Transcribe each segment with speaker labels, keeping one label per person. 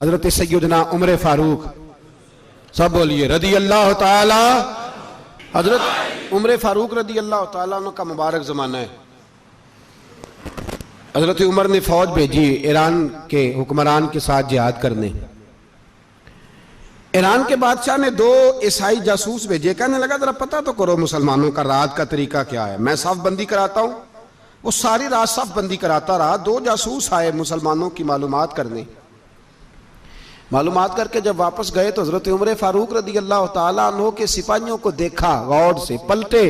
Speaker 1: हजरत सैयदना उमर फारूक, सब बोलिए रदी अल्लाह ताला। हजरत उमर फारूक रदी अल्लाह ताला का मुबारक ज़माना है। हजरत उमर ने फौज भेजी ईरान के हुक्मरान के साथ जिहाद करने। ईरान के बादशाह ने 2 ईसाई जासूस भेजे, कहने लगा जरा पता तो करो मुसलमानों का रात का तरीका क्या है, मैं साफ बंदी कराता हूं। वो सारी रात साफ बंदी कराता रहा। 2 जासूस आए मुसलमानों की मालूमात करने। मालूमात करके जब वापस गए तो हजरत उमर फारूक रदी अल्लाह ताला अन्हु के सिपाहियों को देखा, गौर से पलटे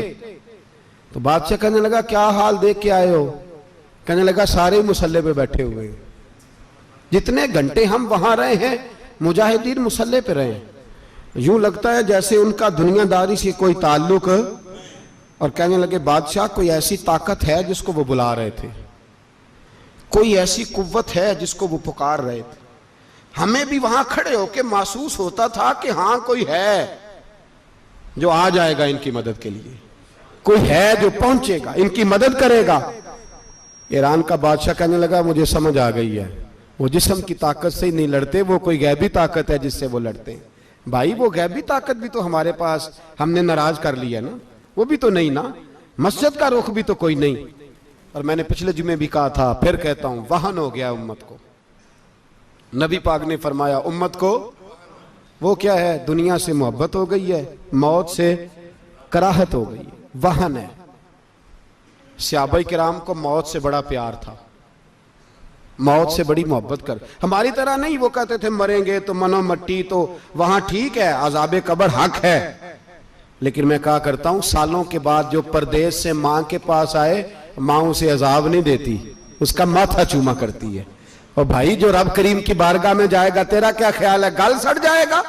Speaker 1: तो बादशाह कहने लगा क्या हाल देख के आए हो? कहने लगा सारे मुसल्ले पे बैठे हुए, जितने घंटे हम वहां रहे हैं मुजाहिदीन मुसल्ले पे रहे, यूं लगता है जैसे उनका दुनियादारी से कोई ताल्लुक। और कहने लगे बादशाह कोई ऐसी ताकत है जिसको वो बुला रहे थे, कोई ऐसी कुव्वत है जिसको वो पुकार रहे थे। हमें भी वहां खड़े होकर महसूस होता था कि हाँ कोई है जो आ जाएगा इनकी मदद के लिए, कोई है जो पहुंचेगा इनकी मदद करेगा। ईरान का बादशाह कहने लगा मुझे समझ आ गई है, वो जिस्म की ताकत से ही नहीं लड़ते, वो कोई गैबी ताकत है जिससे वो लड़ते हैं। भाई वो गैबी ताकत भी तो हमारे पास हमने नाराज कर लिया ना, वो भी तो नहीं ना, मस्जिद का रुख भी तो कोई नहीं। और मैंने पिछले जुमे भी कहा था, फिर कहता हूं, वहन हो गया उम्मत को। नबी पाक ने फरमाया उम्मत को वो क्या है, दुनिया से मोहब्बत हो गई है, मौत से कराहत हो गई है, वहन है। सहाबाए किराम को मौत से बड़ा प्यार था, मौत से बड़ी मोहब्बत कर, हमारी तरह नहीं। वो कहते थे मरेंगे तो मनो मट्टी, तो वहां ठीक है, अज़ाबे कब्र हक है। लेकिन मैं कहा करता हूं सालों के बाद जो परदेश से मां के पास आए, मां उसे अजाब नहीं देती, उसका माथा चूमा करती है। और भाई जो रब करीम की बारगाह में जाएगा, तेरा क्या ख्याल है, गल सड़ जाएगा?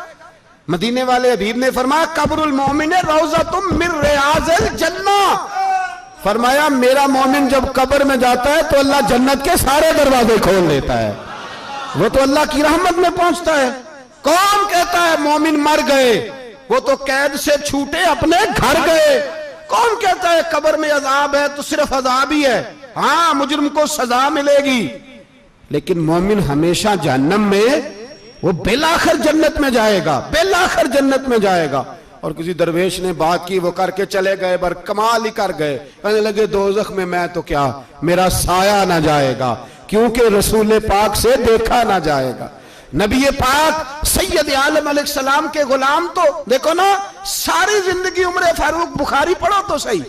Speaker 1: मदीने वाले हबीब ने फरमाया कब्रुल मोमिन रौज़तुम मिन रियाज़िल जन्ना, फरमाया मेरा मोमिन जब कब्र में जाता है तो अल्लाह जन्नत के सारे दरवाजे खोल देता है, वो तो अल्लाह की रहमत में पहुंचता है। कौन कहता है मोमिन मर गए, वो तो कैद से छूटे अपने घर गए। कौन कहता है कब्र में अजाब है तो सिर्फ अजाब ही है, हाँ मुजरिम को सजा मिलेगी, लेकिन मोमिन हमेशा जहन्नम में, वो बेलाखिर जन्नत में जाएगा, बेलाखिर जन्नत में जाएगा। और किसी दरवेश ने बात की, वो करके चले गए, बर कमाल ही कर गए, कहने लगे दोज़ख में मैं तो क्या, मेरा साया ना जाएगा, क्योंकि रसूल पाक से देखा ना जाएगा। नबी पाक सैयद आलम अलैहिस्सलाम के गुलाम तो देखो ना, सारी जिंदगी उमर फारूक, बुखारी पढ़ो तो सही,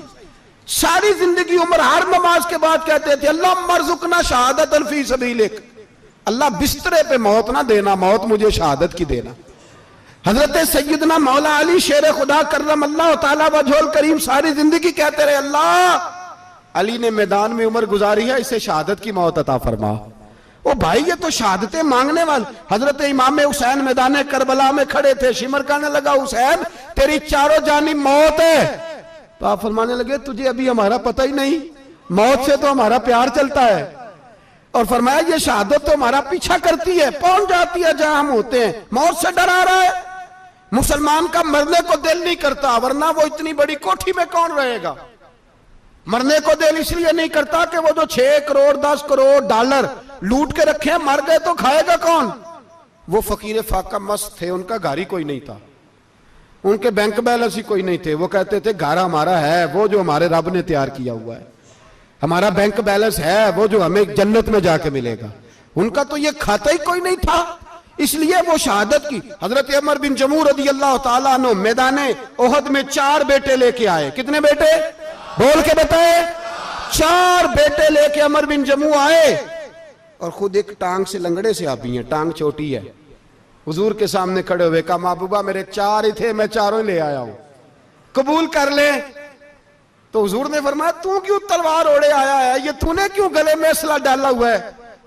Speaker 1: सारी जिंदगी उम्र हर नमाज के बाद कहते थे अल्लाह मरजुकना शहादतन फी सबीलिक, अल्लाह बिस्तरे पे मौत ना देना, मौत मुझे शहादत की देना। हजरत सैयदना मौला अली शेर खुदा करम अल्लाह ताला वजहुल करीम सारी जिंदगी कहते रहे अल्लाह अली ने मैदान में उम्र गुजारी है, इसे शहादत की मौत अता फरमा। ओ भाई ये तो शहादतें मांगने वाले। हजरत इमाम हुसैन मैदान करबला में खड़े थे, शिमर कहने लगा हुसैन तेरी चारों जानी मौत है, तो आप फरमाने लगे तुझे अभी हमारा पता ही नहीं, मौत से तो हमारा प्यार चलता है। और फरमाया ये शहादत तो हमारा पीछा करती है, पहुंच जाती है जहां हम होते हैं, मौत से डरा रहा है। मुसलमान का मरने को दिल नहीं करता, वरना वो इतनी बड़ी कोठी में कौन रहेगा। मरने को दिल इसलिए नहीं करता कि वो जो 6 करोड़ 10 करोड़ डॉलर लूट के रखे, मर गए तो खाएगा कौन। वो फकीर फाका मस्त थे, उनका घर ही कोई नहीं था, उनके बैंक बैलेंस ही कोई नहीं थे। वो कहते थे घर हमारा है वो जो हमारे रब ने तैयार किया हुआ है, हमारा बैंक बैलेंस है वो जो हमें जन्नत में जाके मिलेगा। उनका तो ये खाता ही कोई नहीं था, इसलिए वो शहादत की। हजरत उमर बिन जमू रदी अल्लाह ताला अन्हु मैदाने ओहद में 4 बेटे लेके आए। कितने बेटे बोल के बताए? 4 बेटे लेके उमर बिन जमू आए, और खुद एक टांग से लंगड़े से आप ही हैं, टांग छोटी है। हुजूर के सामने खड़े हुए कहा महबूबा मेरे 4 ही थे, मैं 4 ही ले आया हूं, कबूल कर ले। तो हुजूर ने फरमाया तू क्यों तलवार ओढ़े आया है, ये तूने क्यों गले में असला डाला हुआ है?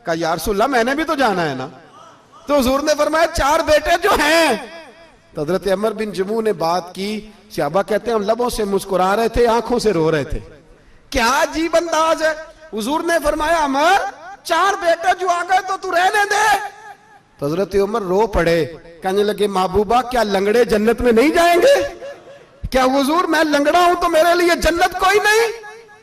Speaker 1: कहा या रसूलल्लाह मैंने भी तो जाना है ना। तो हुजूर ने फरमाया 4 बेटे जो हैं। तो हजरत उमर बिन जमू ने बात की, सहाबा कहते हैं हम लबों से मुस्कुरा रहे थे, आंखों से रो रहे थे, क्या अजीब अंदाज है। हुजूर ने फरमाया उमर 4 बेटे जो आ गए तो तू रहने दे। तो हजरत उमर रो पड़े, कहने लगे महबूबा क्या लंगड़े जन्नत में नहीं जाएंगे? क्या हुजूर मैं लंगड़ा हूं तो मेरे लिए जन्नत कोई नहीं?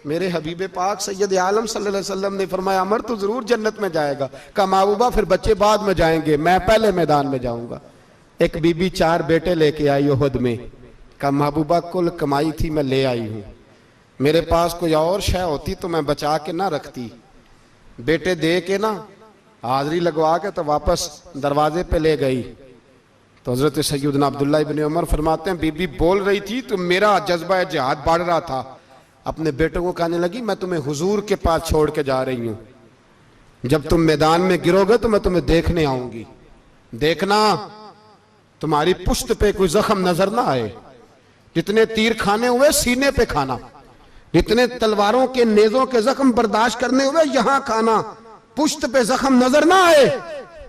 Speaker 1: मेरे हबीब पाक सैयद आलम सल्लल्लाहु अलैहि वसल्लम ने फरमाया अमर तो जरूर जन्नत में जाएगा। कहा महबूबा फिर बच्चे बाद में जाएंगे, मैं पहले मैदान में जाऊंगा। एक बीबी 4 बेटे लेके आई उहद में। कहा महबूबा कुल कमाई थी मैं ले आई हूं, मेरे पास कोई और शय होती तो मैं बचा के ना रखती। बेटे दे के ना हाजिरी लगवा के तो वापस दरवाजे पे ले गई। तो हजरत सैयदना अब्दुल्लाह इब्न उमर फरमाते हैं बीबी बोल रही थी तो मेरा जज्बा जिहाद बढ़ रहा था। अपने बेटों को कहने लगी मैं तुम्हें हुजूर के पास छोड़ के जा रही हूं, जब तुम मैदान में गिरोगे तो मैं तुम्हें देखने आऊंगी, देखना तुम्हारी पुश्त पे कोई जख्म नजर ना आए। जितने तीर खाने हुए सीने पे खाना, जितने तलवारों के नेजों के जख्म बर्दाश्त करने हुए यहां खाना, पुश्त पे जख्म नजर ना आए।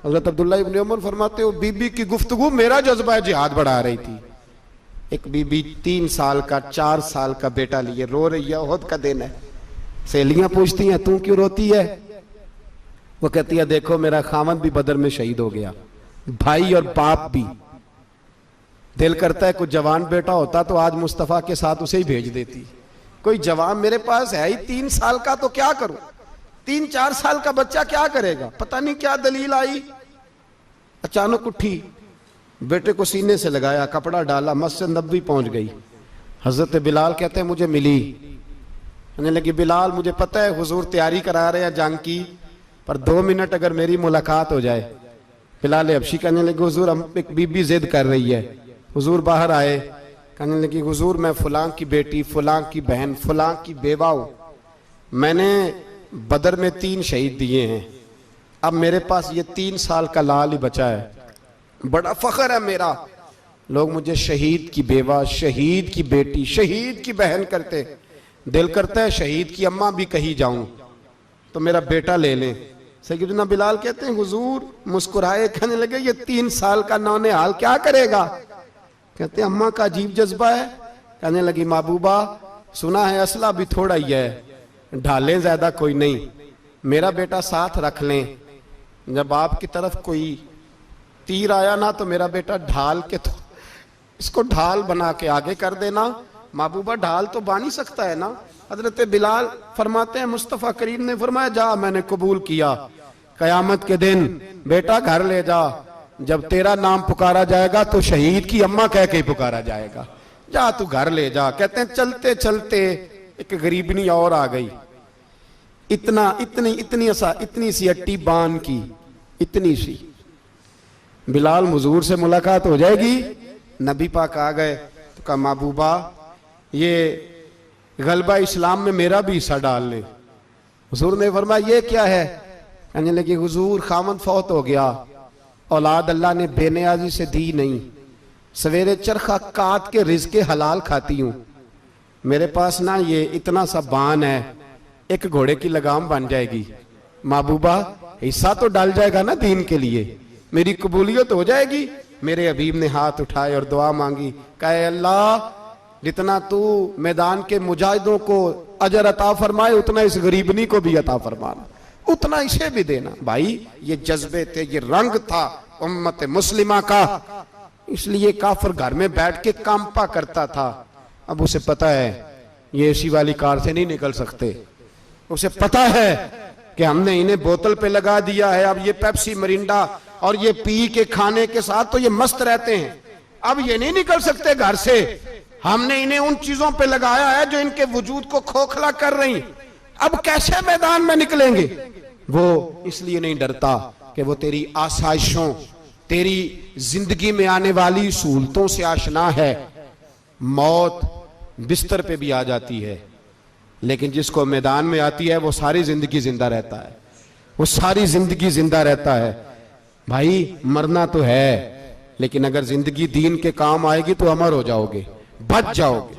Speaker 1: हजरत अब्दुल्लाह इब्न उमर फरमाते हो बीबी की गुफ्तगू मेरा जज्बा जिहाद बढ़ा रही थी। एक बीबी 3 साल का 4 साल का बेटा लिए रो रही है, उहद का दिन है। सहेलियां पूछती हैं तू क्यों रोती है? वो कहती है देखो मेरा खामद भी बदर में शहीद हो गया, भाई और बाप भी। दिल करता है कोई जवान बेटा होता तो आज मुस्तफा के साथ उसे ही भेज देती। कोई जवान मेरे पास है ही 3 साल का तो क्या करूं, 3-4 साल का बच्चा क्या करेगा? पता नहीं क्या दलील आई, अचानक उठी, बेटे को सीने से लगाया, कपड़ा डाला, मस्जिद नबवी पहुंच गई। हजरत बिलाल कहते हैं मुझे मिली, कहने लगी बिलाल मुझे पता है हुजूर तैयारी करा रहे हैं जंग की, पर 2 मिनट अगर मेरी मुलाकात हो जाए। बिलाल हबशी कहने लगे हुजूर हम एक बीबी जिद कर रही है। हुजूर बाहर आए, कहने लगी हुजूर मैं फलां की बेटी, फलां की बहन, फलां की बेवा हूं, मैंने बदर में 3 शहीद दिए हैं, अब मेरे पास ये 3 साल का लाल ही बचा है, बड़ा फख्र है मेरा। लोग मुझे शहीद की बेवा, शहीद की बेटी, शहीद की बहन करते, दिल करता है शहीद की अम्मा भी कही जाऊं तो मेरा बेटा ले ले। सैयदना बिलाल कहते हैं हुजूर मुस्कुराए, कहने लगे ये 3 साल का नौनिहाल क्या करेगा? कहते हैं अम्मा का अजीब जज्बा है। कहने लगी महबूबा सुना है असला भी थोड़ा ही है, ढालें ज्यादा कोई नहीं, मेरा बेटा साथ रख लें, जब आपकी तरफ कोई तीर आया ना तो मेरा बेटा ढाल के तो इसको ढाल बना के आगे कर देना। महबूबा ढाल तो बानी सकता है ना। हजरत बिलाल फरमाते हैं मुस्तफ़ा करीम ने फरमाया जा मैंने कबूल किया, कयामत के दिन बेटा घर ले जा, जब तेरा नाम पुकारा जाएगा तो शहीद की अम्मा कह के ही पुकारा जाएगा, जा तू घर ले जा। कहते हैं चलते चलते एक गरीबनी और आ गई, इतनी सी अट्टी बान की, इतनी सी। बिलाल हुजूर से मुलाकात हो जाएगी, नबी पाक आ गए तो कहा महबूबा ये गलबा इस्लाम में मेरा भी हिस्सा डाल ले। हुजूर ने फरमाया ये क्या है? कहने लगे हुजूर खामद फौत हो गया, औलाद अल्लाह ने बेनियाजी से दी नहीं, सवेरे चरखा काट के रिज़्क़े हलाल खाती हूं, मेरे पास ना ये इतना सा बान है, एक घोड़े की लगाम बन जाएगी, महबूबा हिस्सा तो डाल जाएगा ना दीन के लिए, मेरी कबूलियत हो जाएगी। मेरे हबीब ने हाथ उठाए और दुआ मांगी, कहे अल्लाह जितना तू मैदान के मुजाहिदों को अजर अता फरमाए उतना इस गरीबनी को भी अता फरमाना, उतना इसे भी देना। भाई ये जज्बे थे, ये रंग था उम्मत मुस्लिमा का, इसलिए काफिर घर में बैठ के कांपा करता था। अब उसे पता है ये एसी वाली कार से नहीं निकल सकते, उसे पता है कि हमने इन्हें बोतल पे लगा दिया है, अब ये पेप्सी मरिंडा और ये पी के खाने के साथ तो ये मस्त रहते हैं, अब ये नहीं निकल सकते घर से, हमने इन्हें उन चीजों पे लगाया है जो इनके वजूद को खोखला कर रही, अब कैसे मैदान में निकलेंगे? वो इसलिए नहीं डरता कि वो तेरी आसाइशों, तेरी जिंदगी में आने वाली सहूलतों से आशना है। मौत बिस्तर पे भी आ जाती है, लेकिन जिसको मैदान में आती है वो सारी जिंदगी जिंदा रहता है, वो सारी जिंदगी जिंदा रहता है। भाई मरना तो है, लेकिन अगर जिंदगी दीन के काम आएगी तो अमर हो जाओगे, बच जाओगे।